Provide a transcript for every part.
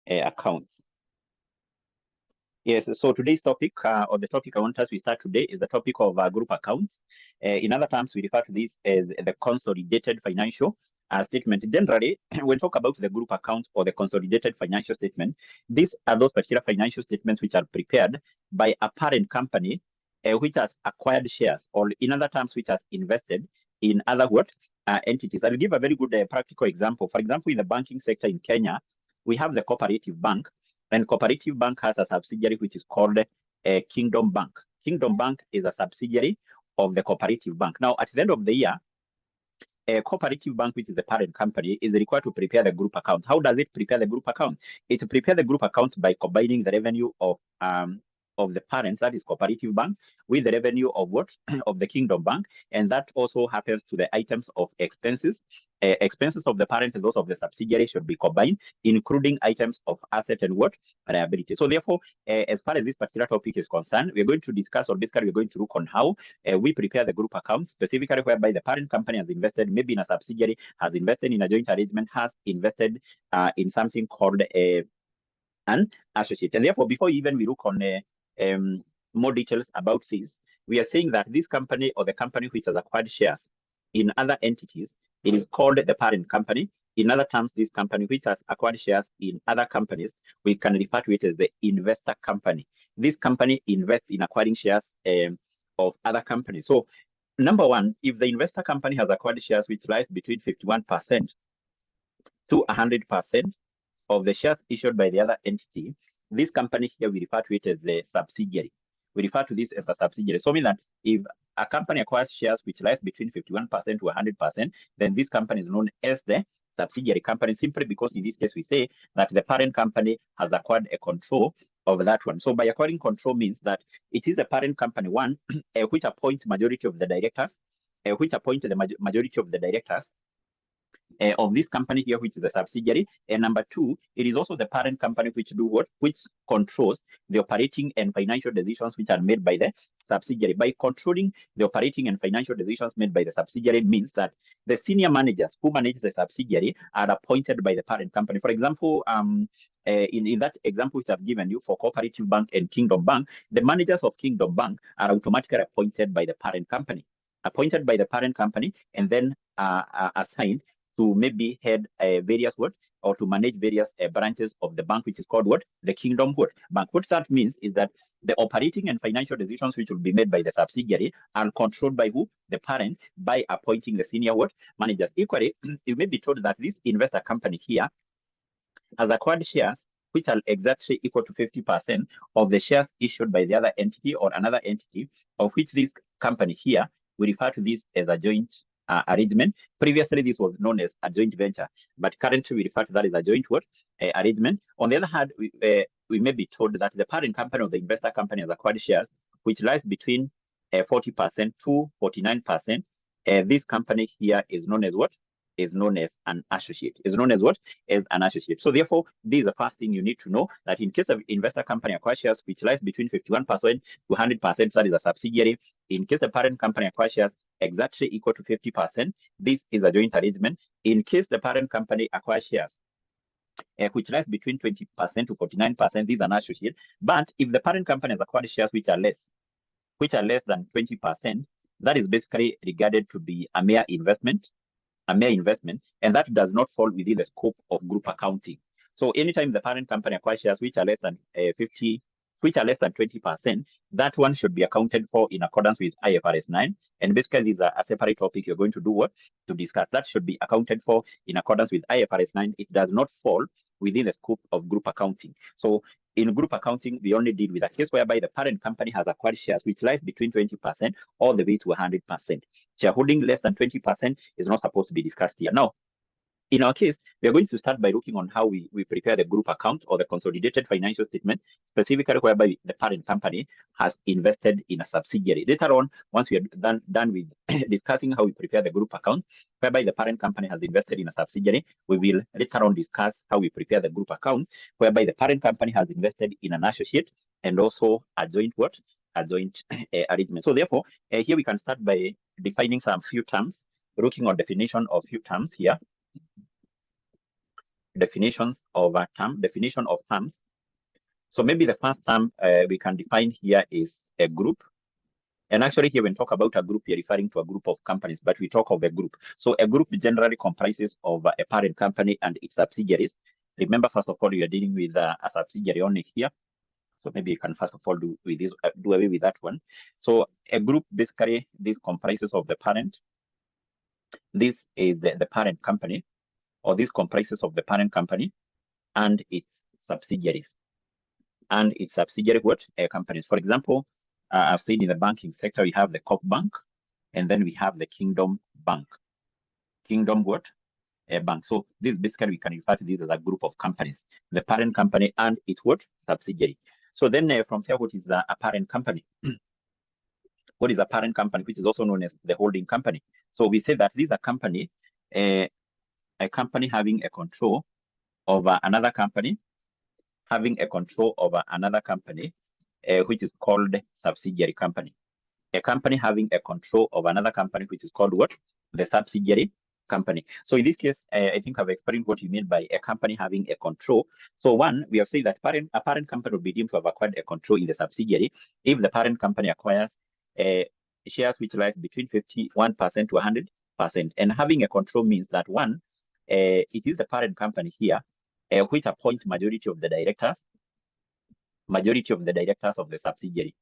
accounts. Yes, so today's topic, or the topic I want us to start today, is the topic of group accounts. In other terms, we refer to this as the consolidated financial statement. Generally, when we talk about the group account or the consolidated financial statement, these are those particular financial statements which are prepared by a parent company which has acquired shares, or in other terms, which has invested in other entities. I'll give a very good practical example. For example, in the banking sector in Kenya, we have the Cooperative Bank. And Cooperative Bank has a subsidiary which is called Kingdom Bank. Kingdom Bank is a subsidiary of the Cooperative Bank. Now, at the end of the year, Cooperative Bank, which is the parent company, is required to prepare the group account. How does it prepare the group account? It prepares the group account by combining the revenue of the parent, that is Cooperative Bank, with the revenue of of the Kingdom Bank, and that also happens to the items of expenses. Expenses of the parent and those of the subsidiary should be combined, including items of asset and liability. So therefore, as far as this particular topic is concerned, we're going to discuss, or basically we're going to look on how we prepare the group accounts, specifically whereby the parent company has invested, maybe in a subsidiary, has invested in a joint arrangement, has invested in something called an associate. And therefore, before even we look on more details about this, we are saying that this company, or the company which has acquired shares in other entities, it is called the parent company. In other terms, this company which has acquired shares in other companies, we can refer to it as the investor company. This company invests in acquiring shares of other companies. So, number one, if the investor company has acquired shares which lies between 51% to 100% of the shares issued by the other entity, this company here, we refer to it as the subsidiary. We refer to this as a subsidiary. So, meaning that if a company acquires shares which lies between 51% to 100%, then this company is known as the subsidiary company, simply because in this case we say that the parent company has acquired a control of that one. So, by acquiring control means that it is the parent company, one, which appoints majority of the directors, which appoints the majority of the directors of this company here, which is a subsidiary. And number two, it is also the parent company which controls the operating and financial decisions which are made by the subsidiary. By controlling the operating and financial decisions made by the subsidiary means that the senior managers who manage the subsidiary are appointed by the parent company. For example, in that example which I've given you for Cooperative Bank and Kingdom Bank, the managers of Kingdom Bank are automatically appointed by the parent company. Appointed by the parent company and then assigned to maybe head various or to manage various branches of the bank, which is called the Kingdom Bank. What that means is that the operating and financial decisions which will be made by the subsidiary are controlled by who? The parent, by appointing the senior managers. Equally, you may be told that this investor company here has acquired shares which are exactly equal to 50% of the shares issued by the other entity or another entity, of which this company here, we refer to this as a joint arrangement. Previously, this was known as a joint venture, but currently we refer to that as a joint arrangement. On the other hand, we may be told that the parent company or the investor company has acquired shares which lies between 40% to 49%. This company here is known as is known as an associate. Is known as as an associate. So therefore, this is the first thing you need to know, that in case of investor company acquires shares which lies between 51% to 100%, that is a subsidiary. In case the parent company acquires shares exactly equal to 50%, this is a joint arrangement. In case the parent company acquires shares which lies between 20% to 49%, this is an associate. But if the parent company has acquired shares which are less than 20%, that is basically regarded to be a mere investment, and that does not fall within the scope of group accounting. So anytime the parent company acquires shares which are less than 20%, that one should be accounted for in accordance with IFRS 9. And basically, this is a separate topic you're going to do to discuss. That should be accounted for in accordance with IFRS 9. It does not fall within the scope of group accounting. So in group accounting, we only deal with a case whereby the parent company has acquired shares which lies between 20% all the way to 100%. Shareholding less than 20% is not supposed to be discussed here. Now, in our case, we are going to start by looking on how we prepare the group account or the consolidated financial statement, specifically whereby the parent company has invested in a subsidiary. Later on, once we are done with discussing how we prepare the group account, whereby the parent company has invested in a subsidiary, we will later on discuss how we prepare the group account, whereby the parent company has invested in an associate and also a joint arrangement. So therefore, here we can start by defining some few terms, looking on definition of few terms here. definitions of a term, definition of terms. So maybe the first term we can define here is a group. And actually here when we talk about a group, we are referring to a group of companies, but we talk of a group. So a group generally comprises of a parent company and its subsidiaries. Remember, first of all, you are dealing with a subsidiary only here. So maybe you can first of all do away with that one. So a group, basically, this comprises of the parent. This is the parent company, or this comprises of the parent company and its subsidiaries. And its subsidiary companies. For example, I've said in the banking sector, we have the Coop Bank, and then we have the Kingdom Bank. Kingdom Bank. So this basically we can refer to this as a group of companies, the parent company and its subsidiary. So then from here, what is a parent company? What is a parent company, which is also known as the holding company? So we say that this is a company, a company having a control over another company, having a control over another company, which is called subsidiary company. A company having a control of another company, which is called what? The subsidiary company. So in this case, I think I've explained what you mean by a company having a control. So one, we have said that a parent company will be deemed to have acquired a control in the subsidiary if the parent company acquires shares which lies between 51% to 100%. And having a control means that one, it is the parent company here which appoints majority of the directors of the subsidiary.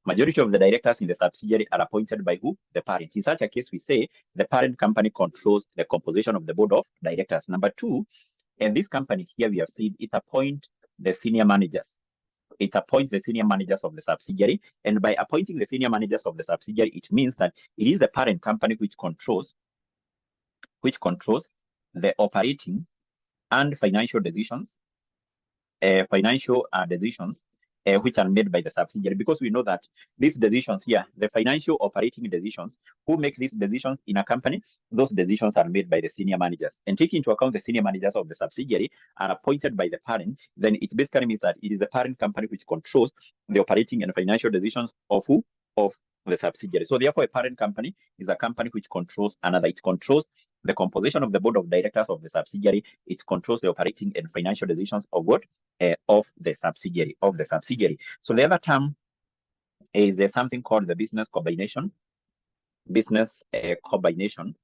Majority of the directors in the subsidiary are appointed by who? The parent. In such a case, we say the parent company controls the composition of the board of directors. Number two, in this company here, we have said it appoints the senior managers. It appoints the senior managers of the subsidiary. And by appointing the senior managers of the subsidiary, it means that it is the parent company which controls the operating and financial decisions, which are made by the subsidiary, because we know that these decisions here, the financial operating decisions, who make these decisions in a company, those decisions are made by the senior managers. And taking into account the senior managers of the subsidiary are appointed by the parent, then it basically means that it is the parent company which controls the operating and financial decisions of who? Of the subsidiary. So therefore, a parent company is a company which controls another. It controls the composition of the board of directors of the subsidiary. It controls the operating and financial decisions of what? Of the subsidiary. So the other term is something called the business combination. Business combination.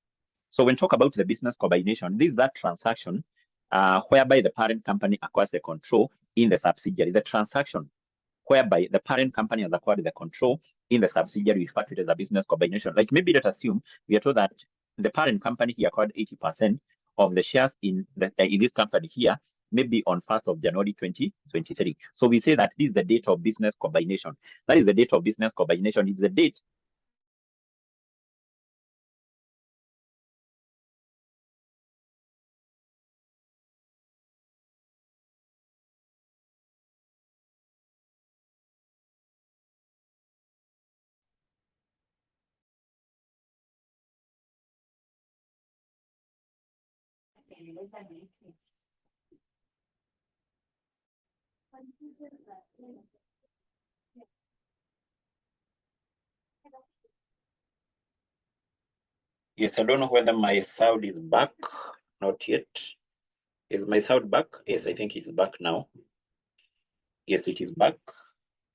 So when we talk about the business combination, this is that transaction whereby the parent company acquires the control in the subsidiary. The transaction whereby the parent company has acquired the control in the subsidiary, we refer to it as a business combination. Like maybe let's assume we are told that the parent company here acquired 80% of the shares in this company here, maybe on 1st of January 2023. So we say that this is the date of business combination. That is the date of business combination. It's the date Yes, I don't know whether my sound is back. Not yet. Is my sound back? Yes, I think it's back now. Yes, it is back.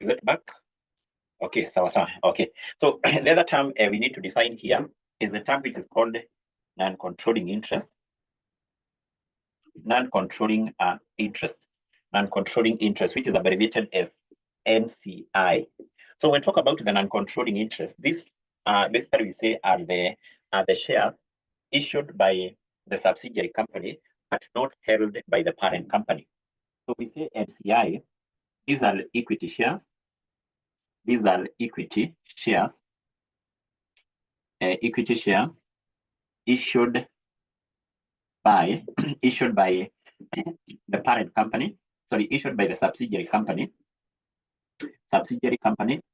Is it back? Okay, so okay. So the other term we need to define here is the term which is called non-controlling interest. Non-controlling interest. Non-controlling interest, which is abbreviated as NCI. So when we talk about the non-controlling interest, this basically we say are the shares issued by the subsidiary company but not held by the parent company. So we say NCI, these are equity shares. These are equity shares. Equity shares issued by the parent company. Sorry, issued by the subsidiary company.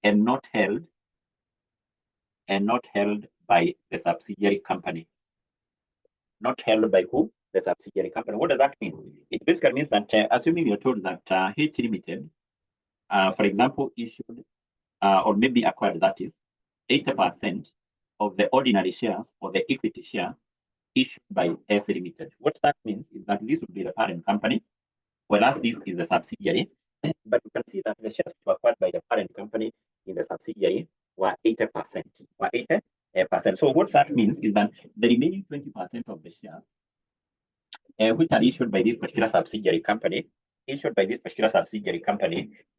And not held by the subsidiary company. Not held by who? The subsidiary company. What does that mean? It basically means that assuming you're told that H Limited, for example, issued or maybe acquired, that is 80% of the ordinary shares or the equity share issued by S Limited. What that means is that this would be the parent company, whereas this is a subsidiary. But you can see that the shares were acquired by the parent company in the subsidiary were 80%. Were 80%. So what that means is that the remaining 20% of the shares which are issued by this particular subsidiary company,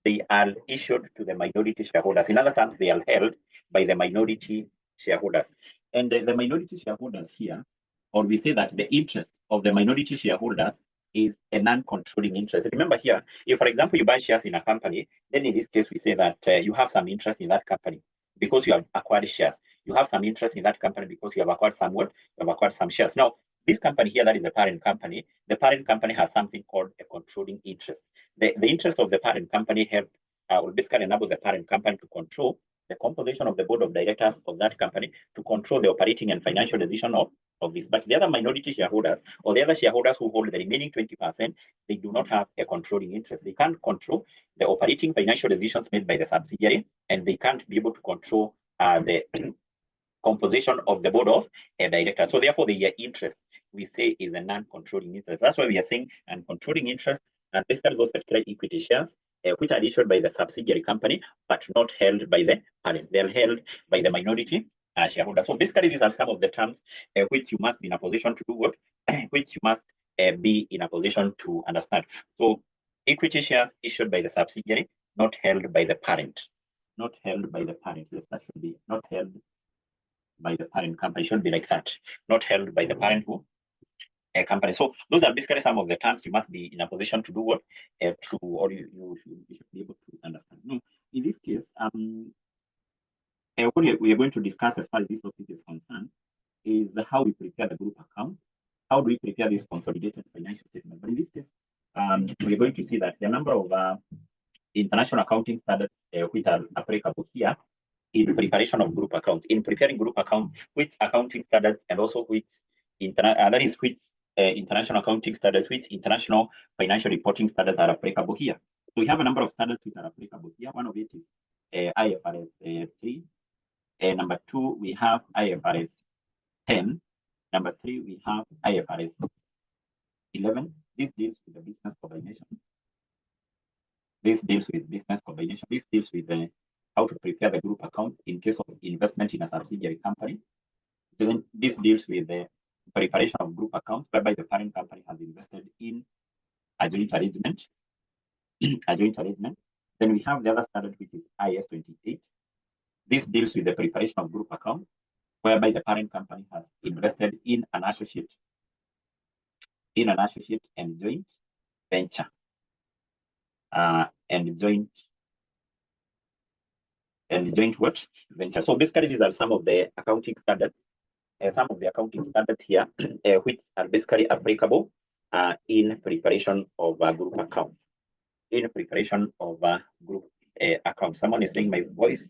they are issued to the minority shareholders. In other terms, they are held by the minority shareholders. And the minority shareholders here, or we say that the interest of the minority shareholders is a non-controlling interest. Remember here, if, for example, you buy shares in a company, then in this case, we say that you have some interest in that company because you have acquired shares. You have some interest in that company because you have acquired some shares. Now, this company here, that is the parent company has something called a controlling interest. The interest of the parent company will basically enable the parent company to control the composition of the board of directors of that company, to control the operating and financial decision of this. But the other minority shareholders, or the other shareholders who hold the remaining 20%, they do not have a controlling interest. They can't control the operating financial decisions made by the subsidiary, and they can't be able to control the composition of the board of directors. So therefore, their interest, we say, is a non-controlling interest. That's why we are saying non-controlling interest, and basically those particular equity shares which are issued by the subsidiary company, but not held by the parent. They're held by the minority shareholder. So basically, these are some of the terms which you must be in a position to do what, which you must be in a position to understand. So equity shares issued by the subsidiary, not held by the parent. Not held by the parent. Yes, that should be not held by the parent company. It should be like that. Not held by the parent who company. So those are basically some of the terms you must be in a position to do what or you should be able to understand. Now, in this case, what we are going to discuss as far as this topic is concerned is how we prepare the group account. How do we prepare this consolidated financial statement? But in this case, we are going to see that the number of international accounting standards which are applicable here in preparation of group accounts. In preparing group account, which accounting standards and also which international accounting standards, which international financial reporting standards are applicable here. So we have a number of standards which are applicable here. One of it is IFRS 3. Number 2, we have IFRS 10. Number 3, we have IFRS 11. This deals with the business combination. This deals with business combination. This deals with how to prepare the group account in case of investment in a subsidiary company. Then this deals with the preparation of group accounts whereby the parent company has invested in a joint arrangement. Then we have the other standard, which is IS 28. This deals with the preparation of group accounts whereby the parent company has invested in an associate and joint venture and joint venture. So basically, these are some of the accounting standards. Some of the accounting standards here, which are basically applicable in preparation of group accounts. Someone is saying my voice.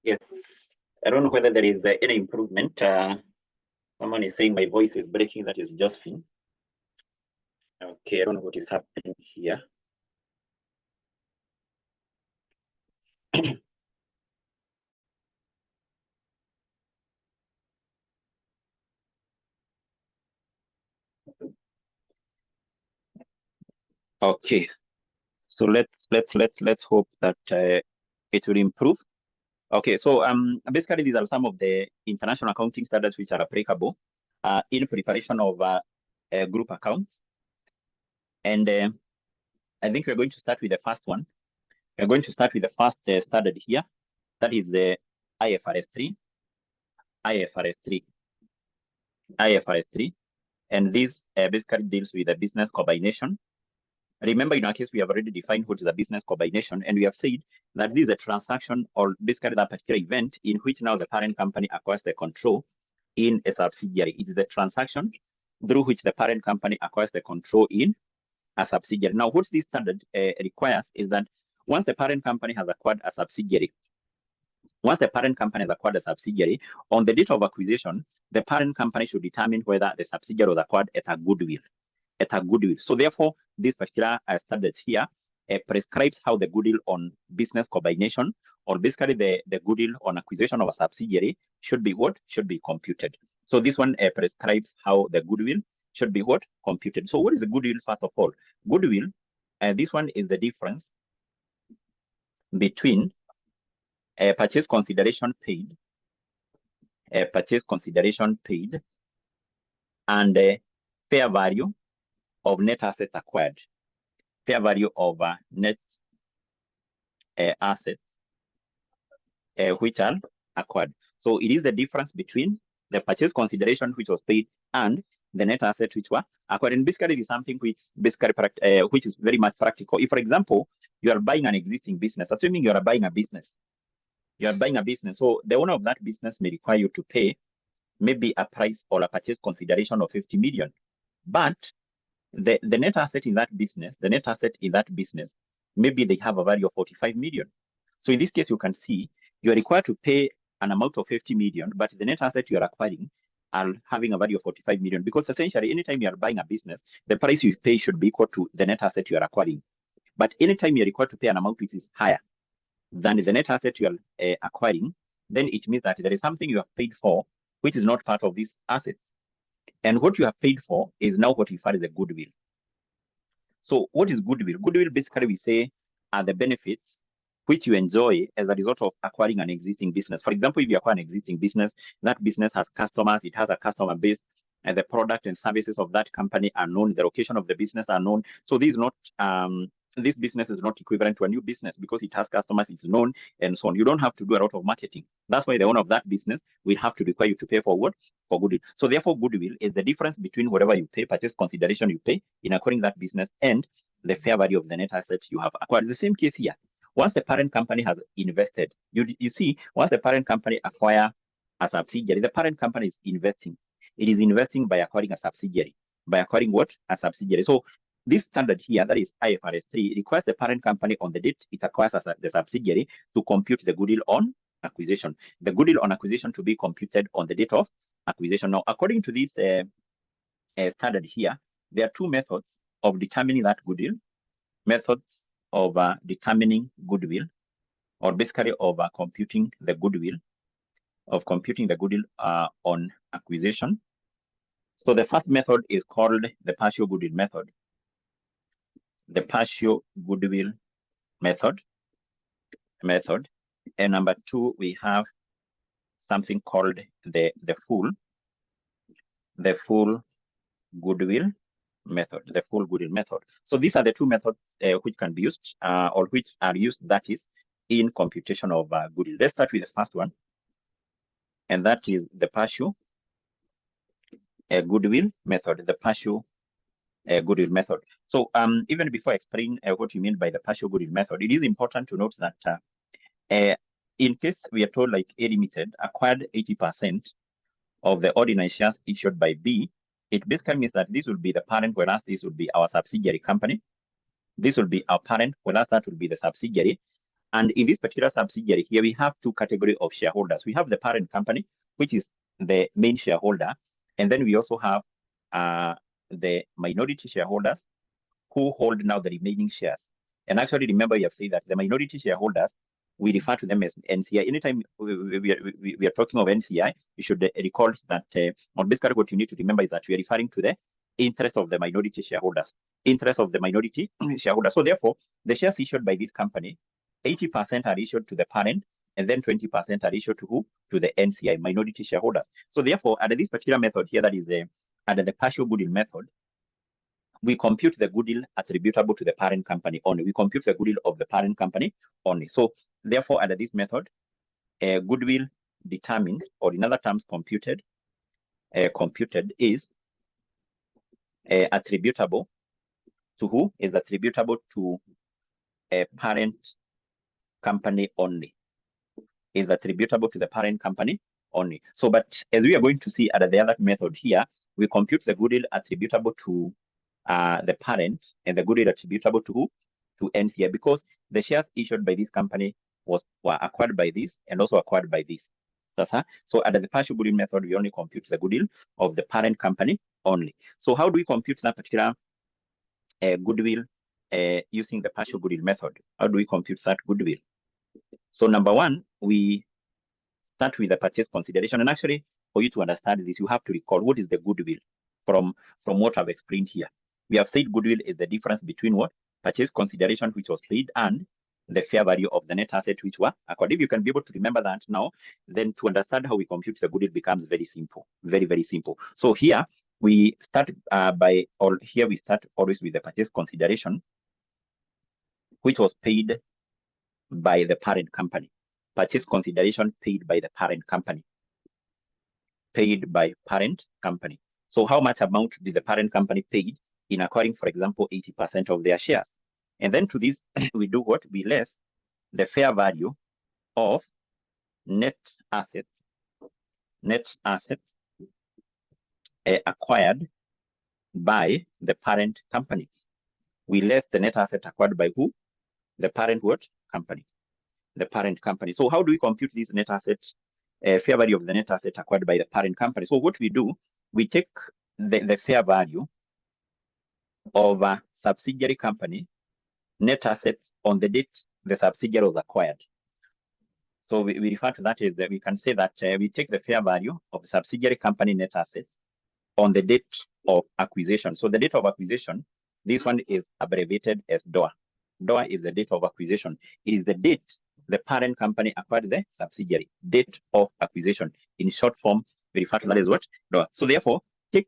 Yes, I don't know whether there is any improvement. Someone is saying my voice is breaking. That is Josephine. Okay, I don't know what is happening here. Okay, so let's hope that it will improve. Okay, so basically these are some of the international accounting standards which are applicable in preparation of group accounts. And I think we're going to start with the first one. We're going to start with the first standard here. That is the IFRS 3. IFRS 3. And this basically deals with the business combination. Remember, in our case, we have already defined what is a business combination, and we have said that this is a transaction or basically that particular event in which now the parent company acquires the control in a subsidiary. It is the transaction through which the parent company acquires the control in a subsidiary. Now, what this standard requires is that once the parent company has acquired a subsidiary, on the date of acquisition, the parent company should determine whether the subsidiary was acquired at a goodwill. at a goodwill. So therefore, this particular standard here prescribes how the goodwill on business combination, or basically the goodwill on acquisition of a subsidiary, should be what? Should be computed. So this one prescribes how the goodwill should be what? Computed. So what is the goodwill, first of all? Goodwill, this one is the difference between purchase consideration paid, and fair value of net assets acquired. Fair value of net assets which are acquired. So it is the difference between the purchase consideration which was paid and the net assets which were acquired. And basically, it is something which basically which is very much practical. If, for example, you are buying an existing business, assuming you are buying a business, so the owner of that business may require you to pay maybe a price or a purchase consideration of 50 million, but the net asset in that business, maybe they have a value of 45 million. So in this case, you can see you are required to pay an amount of 50 million, but the net asset you are acquiring are having a value of 45 million, because essentially anytime you are buying a business, the price you pay should be equal to the net asset you are acquiring. But anytime you're required to pay an amount which is higher than the net asset you are acquiring, then it means that there is something you have paid for which is not part of these assets. And what you have paid for is now what we refer as a goodwill. So what is goodwill? Goodwill, basically, we say are the benefits which you enjoy as a result of acquiring an existing business. For example, if you acquire an existing business, that business has customers, it has a customer base, and the product and services of that company are known, the location of the business are known. So this is not this business is not equivalent to a new business because it has customers, it's known, and so on. You don't have to do a lot of marketing. That's why the owner of that business will have to require you to pay for what? For goodwill. So therefore, goodwill is the difference between whatever you pay, purchase consideration you pay in acquiring that business, and the fair value of the net assets you have acquired. The same case here. Once the parent company has invested, you see, once the parent company acquires a subsidiary, the parent company is investing. It is investing by acquiring a subsidiary. By acquiring what? A subsidiary. So this standard here, that is IFRS 3, requires the parent company on the date it acquires the subsidiary to compute the goodwill on acquisition. The goodwill on acquisition to be computed on the date of acquisition. Now, according to this standard here, there are two methods of determining that goodwill. Methods of determining goodwill, or basically of computing the goodwill, on acquisition. So the first method is called the partial goodwill method. The partial goodwill method. And number two, we have something called the full goodwill method. The full goodwill method. So these are the two methods which can be used or which are used, that is, in computation of goodwill. Let's start with the first one, and that is the partial goodwill method. The partial goodwill method. So even before I explain what you mean by the partial goodwill method, it is important to note that in case we are told like A Limited acquired 80% of the ordinary shares issued by B, it basically means that this will be the parent, whereas this will be our subsidiary company. This will be our parent, whereas that will be the subsidiary. And in this particular subsidiary here, we have two categories of shareholders. We have the parent company, which is the main shareholder. And then we also have the minority shareholders who hold now the remaining shares. And actually, remember, you have said that the minority shareholders, we refer to them as NCI. Anytime we are talking of NCI, you should recall that, or basically what you need to remember is that we are referring to the interest of the minority shareholders. So therefore, the shares issued by this company, 80% are issued to the parent, and then 20% are issued to who? To the NCI, minority shareholders. So therefore, under this particular method here, that is under the partial goodwill method, we compute the goodwill attributable to the parent company only. We compute the goodwill of the parent company only. So therefore, under this method, goodwill determined, or in other terms, computed is attributable to who? Is attributable to a parent company only. Is attributable to the parent company only. So, but as we are going to see under the other method here, we compute the goodwill attributable to the parent and the goodwill attributable to who? To NCI, because the shares issued by this company were acquired by this and also acquired by this. So under the partial goodwill method, we only compute the goodwill of the parent company only. So how do we compute that particular goodwill using the partial goodwill method? How do we compute that goodwill? So number one, we start with the purchase consideration. And actually, for you to understand this, you have to recall what is the goodwill from what I've explained here. We have said goodwill is the difference between what? Purchase consideration, which was paid, and the fair value of the net asset, which were acquired. If you can be able to remember that now, then to understand how we compute the goodwill becomes very simple, very, very simple. So here we start we start always with the purchase consideration, which was paid by the parent company. Purchase consideration paid by the parent company. Paid by parent company. So how much amount did the parent company paid in acquiring, for example, 80% of their shares? And then to this, we do what? We less the fair value of net assets acquired by the parent company. We less the net asset acquired by who? The parent what? Company. The parent company. So how do we compute this net asset, fair value of the net asset acquired by the parent company? So what we do, we take the fair value of a subsidiary company net assets on the date the subsidiary was acquired. So we refer to that as we can say that we take the fair value of the subsidiary company net assets on the date of acquisition. So the date of acquisition, this one is abbreviated as DOA. DOA is the date of acquisition. It is the date the parent company acquired the subsidiary. Date of acquisition. In short form, we refer to that as what? DOA. So therefore, take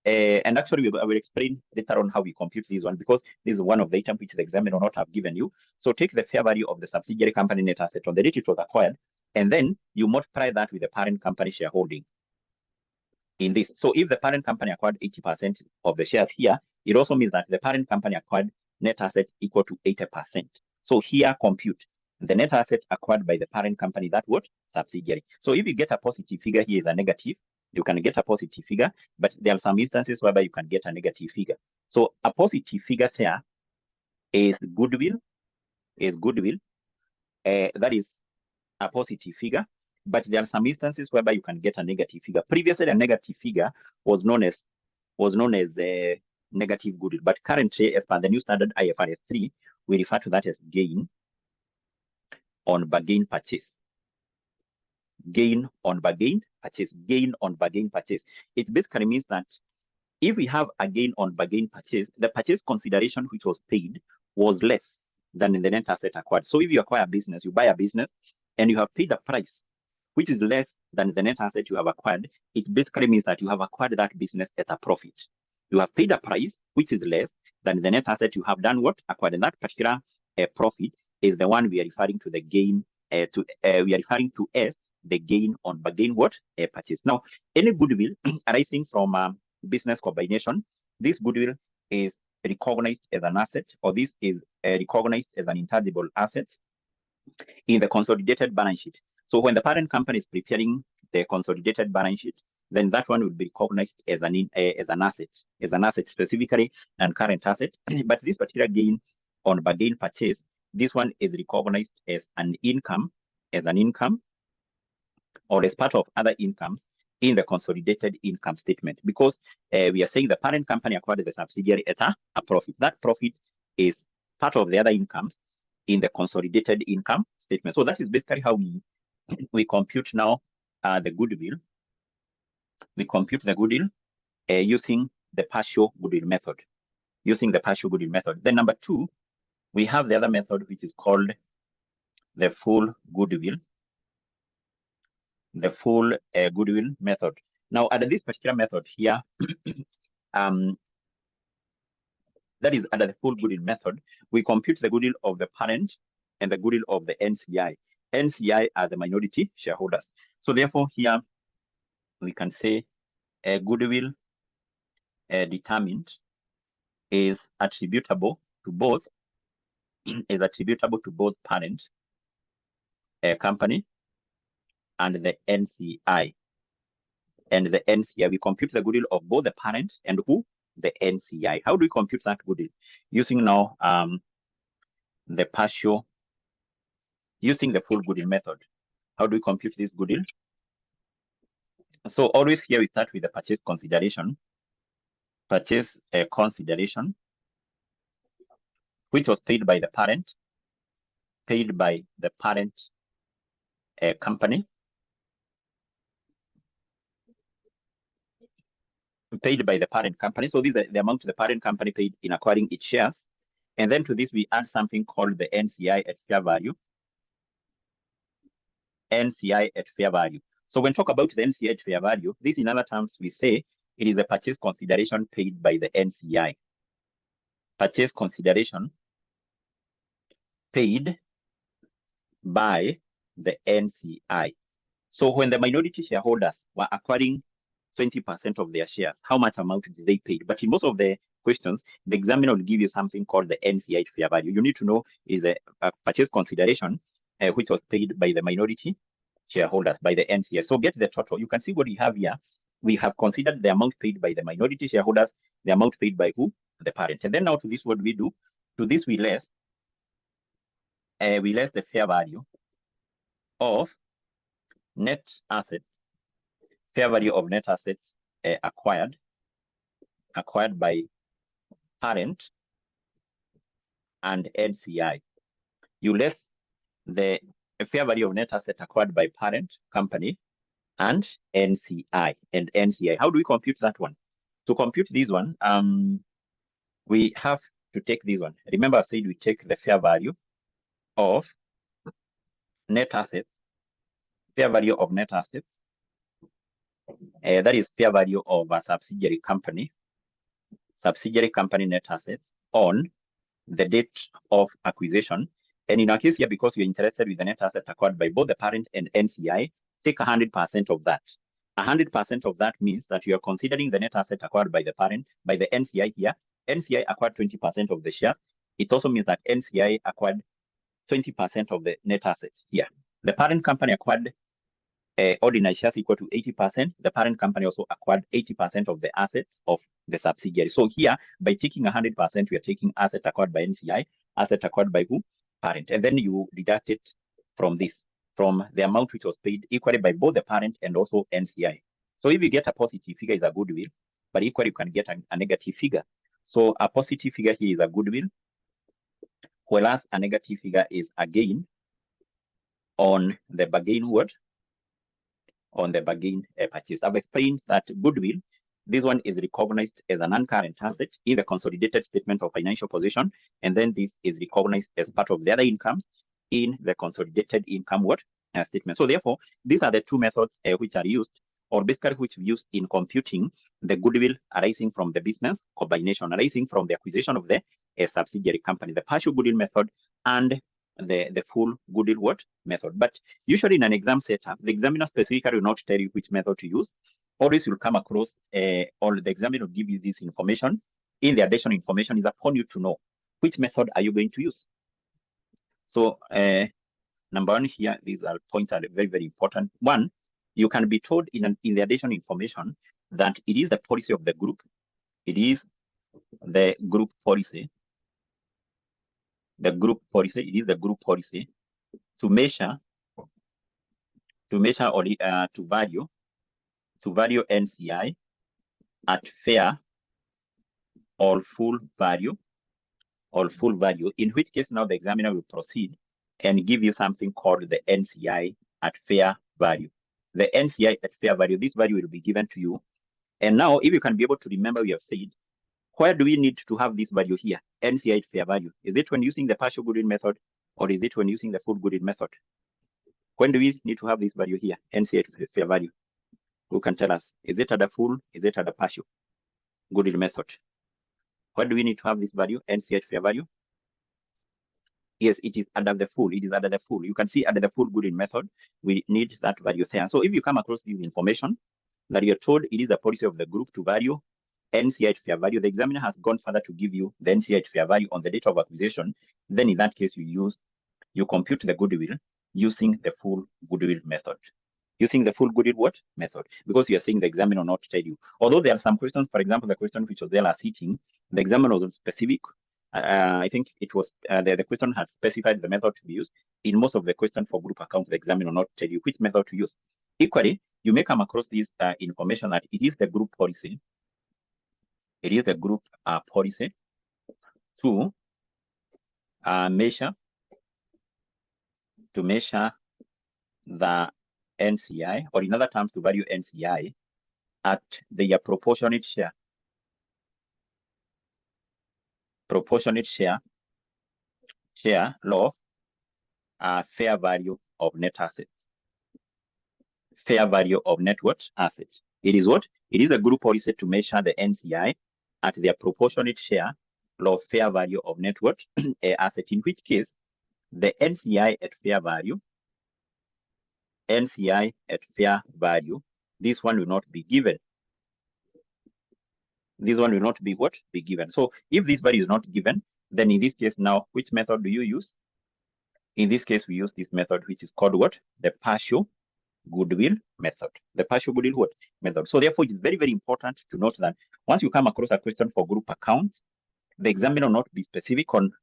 and actually, I will explain later on how we compute this one, because this is one of the items which the examiner will not have given you. So take the fair value of the subsidiary company net asset on the date it was acquired, and then you multiply that with the parent company shareholding in this. So if the parent company acquired 80% of the shares here, it also means that the parent company acquired net asset equal to 80%. So here compute the net asset acquired by the parent company, that what? Subsidiary. So if you get a positive figure, here is a negative. You can get a positive figure, but there are some instances whereby you can get a negative figure. So a positive figure there is goodwill. That is a positive figure, but there are some instances whereby you can get a negative figure. Previously, a negative figure was known as a negative goodwill, but currently, as per the new standard IFRS 3, we refer to that as gain on bargain purchase. Gain on bargain purchase. Gain on bargain purchase. It basically means that if we have a gain on bargain purchase, the purchase consideration which was paid was less than in the net asset acquired. So if you acquire a business, you buy a business, and you have paid a price which is less than the net asset you have acquired, it basically means that you have acquired that business at a profit. You have paid a price which is less than the net asset you have done what? Acquired. And that particular profit is the one we are referring to the gain we are referring to as the gain on bargain what? Purchase. Now, any goodwill arising from business combination, this goodwill is recognized as an asset, or this is recognized as an intangible asset in the consolidated balance sheet. So when the parent company is preparing the consolidated balance sheet, then that one will be recognized as an asset specifically, and current asset. But this particular gain on bargain purchase, this one is recognized as an income, or as part of other incomes in the consolidated income statement, because we are saying the parent company acquired the subsidiary at a profit. That profit is part of the other incomes in the consolidated income statement. So that is basically how we compute now the goodwill. We compute the goodwill using the partial goodwill method. Then number two, we have the other method which is called the full goodwill. The full goodwill method. Now, under this particular method here, that is under the full goodwill method, we compute the goodwill of the parent and the goodwill of the NCI. NCI are the minority shareholders. So therefore, here we can say goodwill determined is attributable to both parent company and the NCI. We compute the goodwill of both the parent and who? The NCI. How do we compute that goodwill? Using now using the full goodwill method. How do we compute this goodwill? So always here we start with the purchase consideration. Purchase consideration, which was paid by the parent, company, paid by the parent company. So this is the amount the parent company paid in acquiring its shares. And then to this, we add something called the NCI at fair value. NCI at fair value. So when talk about the NCI at fair value, this in other terms, we say it is the purchase consideration paid by the NCI. Purchase consideration paid by the NCI. So when the minority shareholders were acquiring 20% of their shares, how much amount did they pay? But in most of the questions, the examiner will give you something called the NCI at fair value. You need to know is a purchase consideration which was paid by the minority shareholders, by the NCI. So get the total. You can see what we have here. We have considered the amount paid by the minority shareholders, the amount paid by who? The parent. And then now to this, what we do? To this, we less the fair value of net assets, fair value of net assets acquired by parent and NCI. You less the fair value of net asset acquired by parent company and NCI. How do we compute that one? To compute this one, we have to take this one. Remember I said we take the fair value of net assets, fair value of net assets, that is fair value of a subsidiary company net assets on the date of acquisition. And in our case here, because we're interested with the net asset acquired by both the parent and NCI, take 100% of that. 100% of that means that you are considering the net asset acquired by the parent, by the NCI here. NCI acquired 20% of the shares. It also means that NCI acquired 20% of the net assets here. The parent company acquired ordinary shares equal to 80%. The parent company also acquired 80% of the assets of the subsidiary. So here, by taking 100%, we are taking asset acquired by NCI, asset acquired by who? Parent. And then you deduct it from this, from the amount which was paid equally by both the parent and also NCI. So if you get a positive figure, is a goodwill, but equally you can get a negative figure. So a positive figure here is a goodwill, whereas a negative figure is a gain on the bargain word, on the bargain purchase. I've explained that goodwill, this one is recognized as a non-current asset in the consolidated statement of financial position, and then this is recognized as part of the other incomes in the consolidated income statement. So therefore, these are the two methods which are used, or basically which we use in computing the goodwill arising from the business combination, arising from the acquisition of the subsidiary company, the partial goodwill method and the full goodwill method. But usually in an exam setup, the examiner specifically will not tell you which method to use. Always you'll come across, or the examiner will give you this information. In the additional information is upon you to know which method are you going to use. So number one here, these are points are very, very important. One, you can be told in the additional information that it is the policy of the group. It is the group policy. The group policy, it is the group policy to measure or to value NCI at fair or full value, in which case now the examiner will proceed and give you something called the NCI at fair value. The NCI at fair value, this value will be given to you. And now, if you can be able to remember, we have said, where do we need to have this value here? NCI at fair value. Is it when using the partial goodwill method, or is it when using the full goodwill method? When do we need to have this value here? NCI at fair value. Who can tell us? Is it at the full? Is it at the partial goodwill method? Where do we need to have this value? NCI at fair value. Yes, it is under the full. It is under the full. You can see under the full goodwill method, we need that value there. So if you come across this information that you're told it is the policy of the group to value NCI at fair value, the examiner has gone further to give you the NCI at fair value on the date of acquisition, then in that case you compute the goodwill using the full goodwill method. Using the full goodwill method? Because you are saying the examiner will not tell you. Although there are some questions, for example, the question which was there last sitting, the examiner was specific I think it was the question has specified the method to be used. In most of the questions for group accounts, the examiner will not tell you which method to use. Equally, you may come across this information that it is the group policy. It is the group policy to measure the NCI, or in other terms, to value NCI at their proportionate share. Proportionate share law, fair value of net assets. Fair value of net assets. It is what? It is a group policy to measure the NCI at their proportionate share law, fair value of net asset, in which case the NCI at fair value, this one will not be given. This one will not be what? Be given. So if this value is not given, then in this case now, which method do you use? In this case, we use this method, which is called what? The partial goodwill method. The partial goodwill what? Method. So therefore, it is very, very important to note that once you come across a question for group accounts, the examiner will not be specific on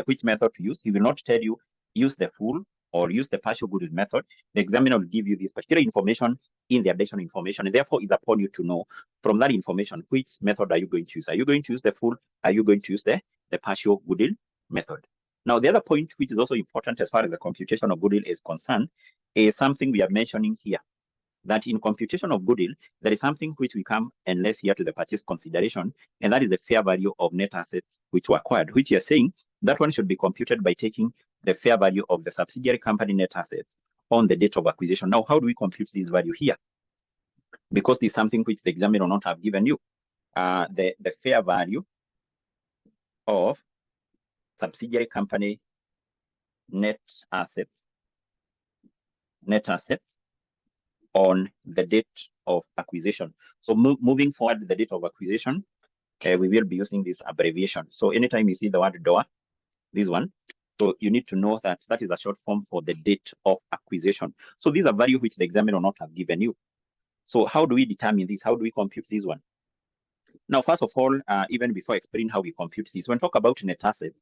which method to use. He will not tell you use the full or use the partial goodwill method. The examiner will give you this particular information in the additional information, and therefore it's upon you to know from that information which method are you going to use. Are you going to use the full? Are you going to use the partial goodwill method? Now, the other point which is also important as far as the computation of goodwill is concerned is something we are mentioning here, that in computation of goodwill, there is something which we come and less here to the purchase consideration, and that is the fair value of net assets which were acquired, which you are saying that one should be computed by taking the fair value of the subsidiary company net assets on the date of acquisition. Now, how do we compute this value here? Because it's something which the examiner will not have given you. The fair value of subsidiary company net assets on the date of acquisition. So moving forward, the date of acquisition, we will be using this abbreviation. So anytime you see the word DOA, this one, so you need to know that that is a short form for the date of acquisition. So these are values which the examiner will not have given you. So how do we determine this? How do we compute this one? Now, first of all, even before explaining how we compute this, when we talk about net assets,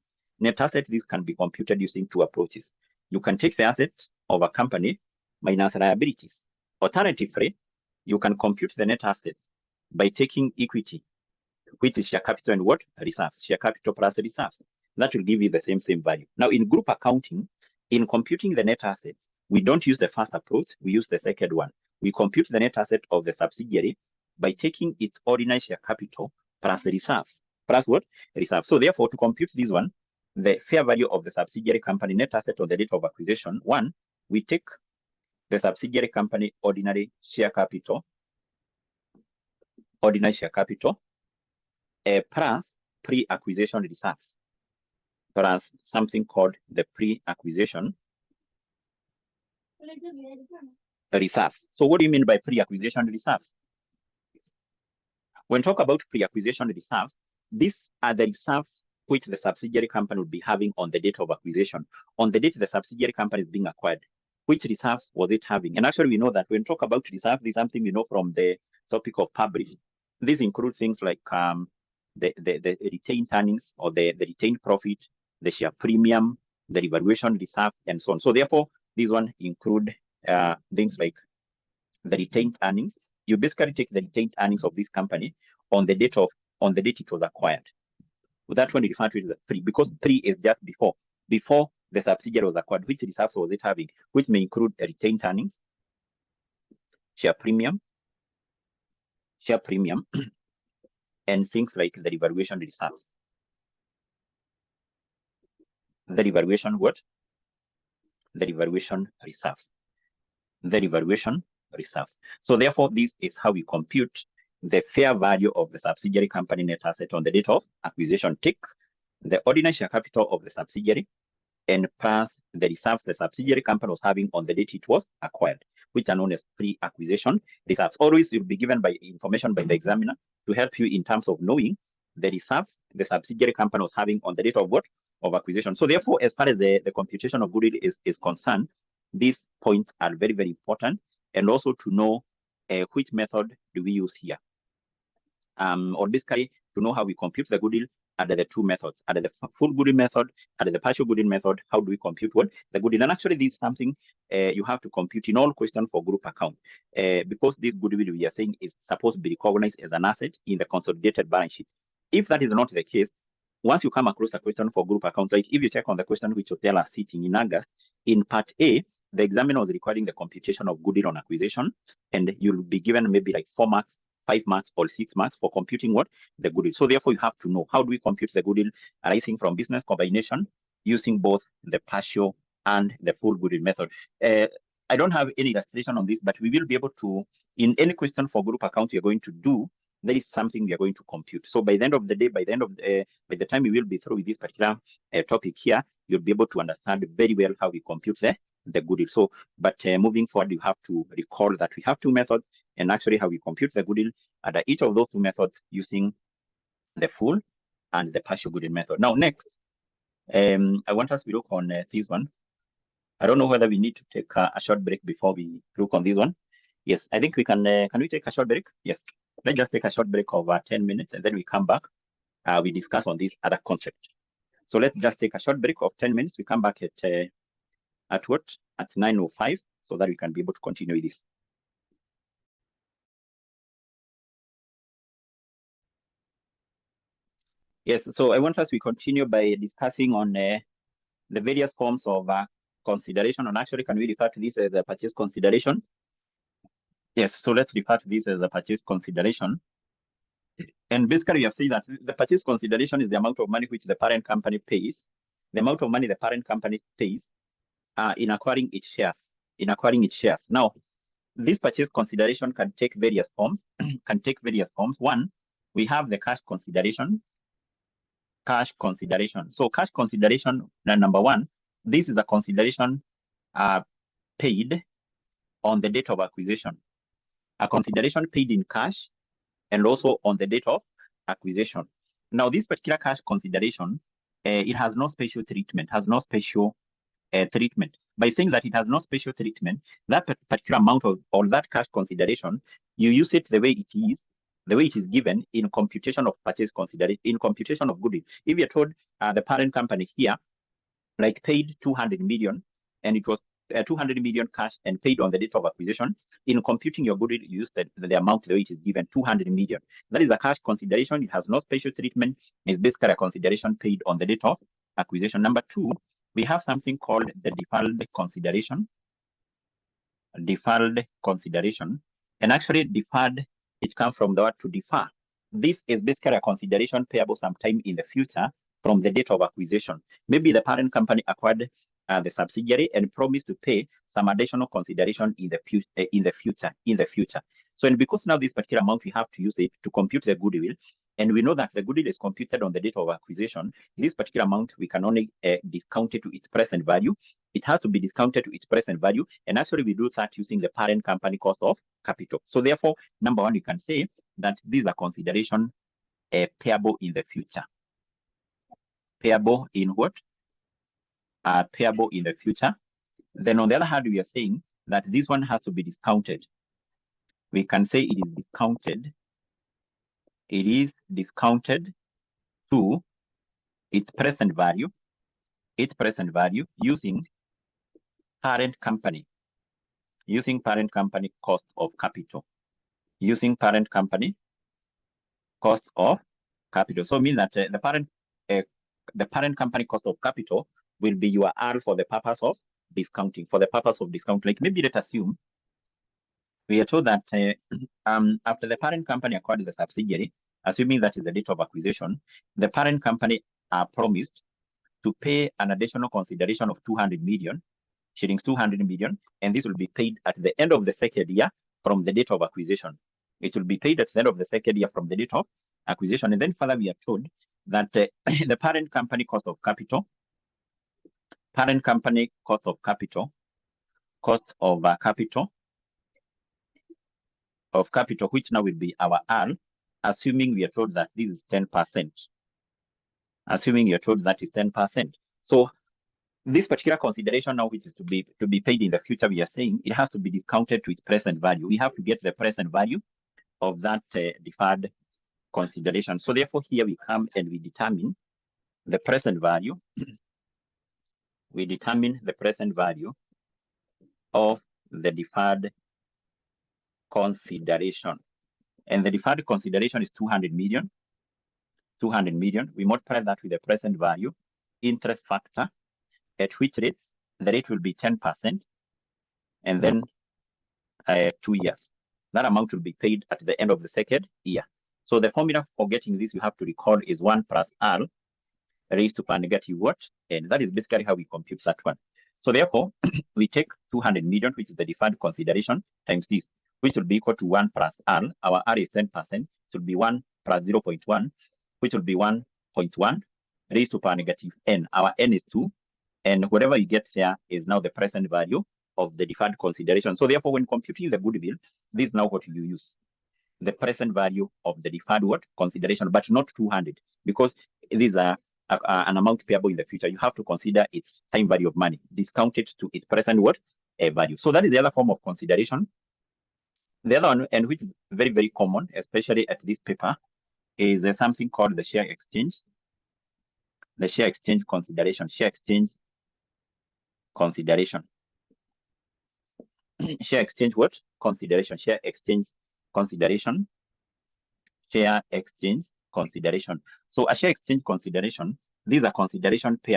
this can be computed using two approaches. You can take the assets of a company minus liabilities. Alternatively, you can compute the net assets by taking equity, which is share capital and what? Reserves. Share capital plus reserves. That will give you the same value. Now, in group accounting, in computing the net assets, we don't use the first approach, we use the second one. We compute the net asset of the subsidiary by taking its ordinary share capital plus reserves. Plus what? Reserves. So therefore, to compute this one, the fair value of the subsidiary company net asset on the date of acquisition, one, we take the subsidiary company ordinary share capital, plus pre-acquisition reserves, plus something called the pre-acquisition reserves. So what do you mean by pre-acquisition reserves? When we talk about pre-acquisition reserves, these are the reserves which the subsidiary company would be having on the date of acquisition. On the date the subsidiary company is being acquired, which reserves was it having? And actually, we know that when we talk about reserves, this is something we know from the topic of publishing. This includes things like the retained earnings or the retained profit, the share premium, the revaluation reserve, and so on. So therefore, these one include things like the retained earnings. You basically take the retained earnings of this company on the date it was acquired. That one referred to as pre, because pre is just before the subsidiary was acquired. Which reserves was it having? Which may include retained earnings, share premium, and things like the revaluation reserves. The revaluation what? The revaluation reserves. The revaluation reserves. So therefore, this is how we compute the fair value of the subsidiary company net asset on the date of acquisition. Take the ordinary share capital of the subsidiary and plus the reserves the subsidiary company was having on the date it was acquired, which are known as pre-acquisition reserves. Always will be given by information by the examiner to help you in terms of knowing the reserves the subsidiary company was having on the date of what? Of acquisition. So therefore, as far as the computation of goodwill is concerned, these points are very, very important, and also to know which method do we use here. Or basically to know how we compute the goodwill under the two methods, under the full goodwill method, under the partial goodwill method. How do we compute what? The goodwill. And actually, this is something you have to compute in all questions for group account. Because this goodwill we are saying is supposed to be recognized as an asset in the consolidated balance sheet. If that is not the case, once you come across a question for group accounts, like if you check on the question which was there last sitting in August, in part A, the examiner was requiring the computation of goodwill on acquisition, and you'll be given maybe like 4 marks, 5 marks, or 6 marks for computing what? The goodwill. So therefore, you have to know, how do we compute the goodwill arising from business combination using both the partial and the full goodwill method? I don't have any illustration on this, but we will be able to, in any question for group accounts you're going to do, there is something we are going to compute. So by the end of the day, by the time we will be through with this particular topic here, you'll be able to understand very well how we compute the goodwill. So, but moving forward, you have to recall that we have two methods, and actually how we compute the goodwill under each of those two methods using the full and the partial goodwill method. Now, next, I want us to look on this one. I don't know whether we need to take a short break before we look on this one. Yes, I think we can. Can we take a short break? Yes. Let's just take a short break of 10 minutes, and then we come back. We discuss on this other concept. So let's just take a short break of 10 minutes. We come back at what? At 9:05, so that we can be able to continue with this. Yes, so I want us to continue by discussing on the various forms of consideration. And actually, can we refer to this as a purchase consideration? Yes, so let's refer to this as a purchase consideration. And basically, we have said that the purchase consideration is the amount of money which the parent company pays, the amount of money the parent company pays in acquiring its shares. Now, this purchase consideration can take various forms. One, we have the cash consideration. So cash consideration, number one, this is a consideration paid on the date of acquisition. A consideration paid in cash and also on the date of acquisition. Now, this particular cash consideration, it has no special treatment, By saying that it has no special treatment, that particular amount of, or that cash consideration, you use it the way it is given in computation of purchase consideration, in computation of goodwill. If you're told the parent company here, like paid 200 million, and it was 200 million cash and paid on the date of acquisition, in computing your goodwill, you use the amount the way it is given, 200 million. That is a cash consideration. It has no special treatment. It's basically a consideration paid on the date of acquisition. Number two, we have something called the deferred consideration. And actually deferred, it comes from the word to defer. This is basically a consideration payable sometime in the future from the date of acquisition. Maybe the parent company acquired the subsidiary and promised to pay some additional consideration in the future. So, and because now this particular amount, we have to use it to compute the goodwill, and we know that the goodwill is computed on the date of acquisition, this particular amount, we can only discount it to its present value. It has to be discounted to its present value, and actually we do that using the parent company cost of capital. So therefore, number one, you can say that these are consideration payable in the future. Payable in what? Payable in the future. Then on the other hand, we are saying that this one has to be discounted. We can say it is discounted. It is discounted to its present value. Using parent company cost of capital. So it means that the parent company cost of capital will be your R for the purpose of discounting. Like maybe let's assume we are told that after the parent company acquired the subsidiary, assuming that is the date of acquisition, the parent company are promised to pay an additional consideration of 200 million shillings, and this will be paid at the end of the second year from the date of acquisition. It will be paid at the end of the second year from the date of acquisition. And then further, we are told that the parent company cost of capital, which now will be our R, assuming we are told that this is 10%. So this particular consideration now, which is to be paid in the future, we are saying it has to be discounted to its present value. We have to get the present value of that deferred consideration. So therefore, here we come and we determine the present value. We determine the present value of the deferred consideration. And the deferred consideration is 200 million. 200 million. We multiply that with the present value, interest factor, at which rates? The rate will be 10%, and then 2 years. That amount will be paid at the end of the second year. So the formula for getting this, you have to recall, is 1 plus R raised to power negative what? And that is basically how we compute that one. So therefore, we take 200 million, which is the deferred consideration, times this, which will be equal to 1 plus R. Our R is 10%, so it will be 1 plus 0.1, which will be 1.1 raised to power negative N. Our N is 2, and whatever you get there is now the present value of the deferred consideration. So therefore, when computing the goodwill, this is now what you use. The present value of the deferred what? Consideration, but not 200, because these are an amount payable in the future. You have to consider its time value of money, discounted to its present what? Value. So that is the other form of consideration. The other one, and which is very, very common, especially at this paper, is something called the share exchange. The share exchange consideration. Share exchange consideration. Share exchange what? Consideration. Share exchange consideration. Share exchange consideration. So a share exchange consideration, these are consideration paid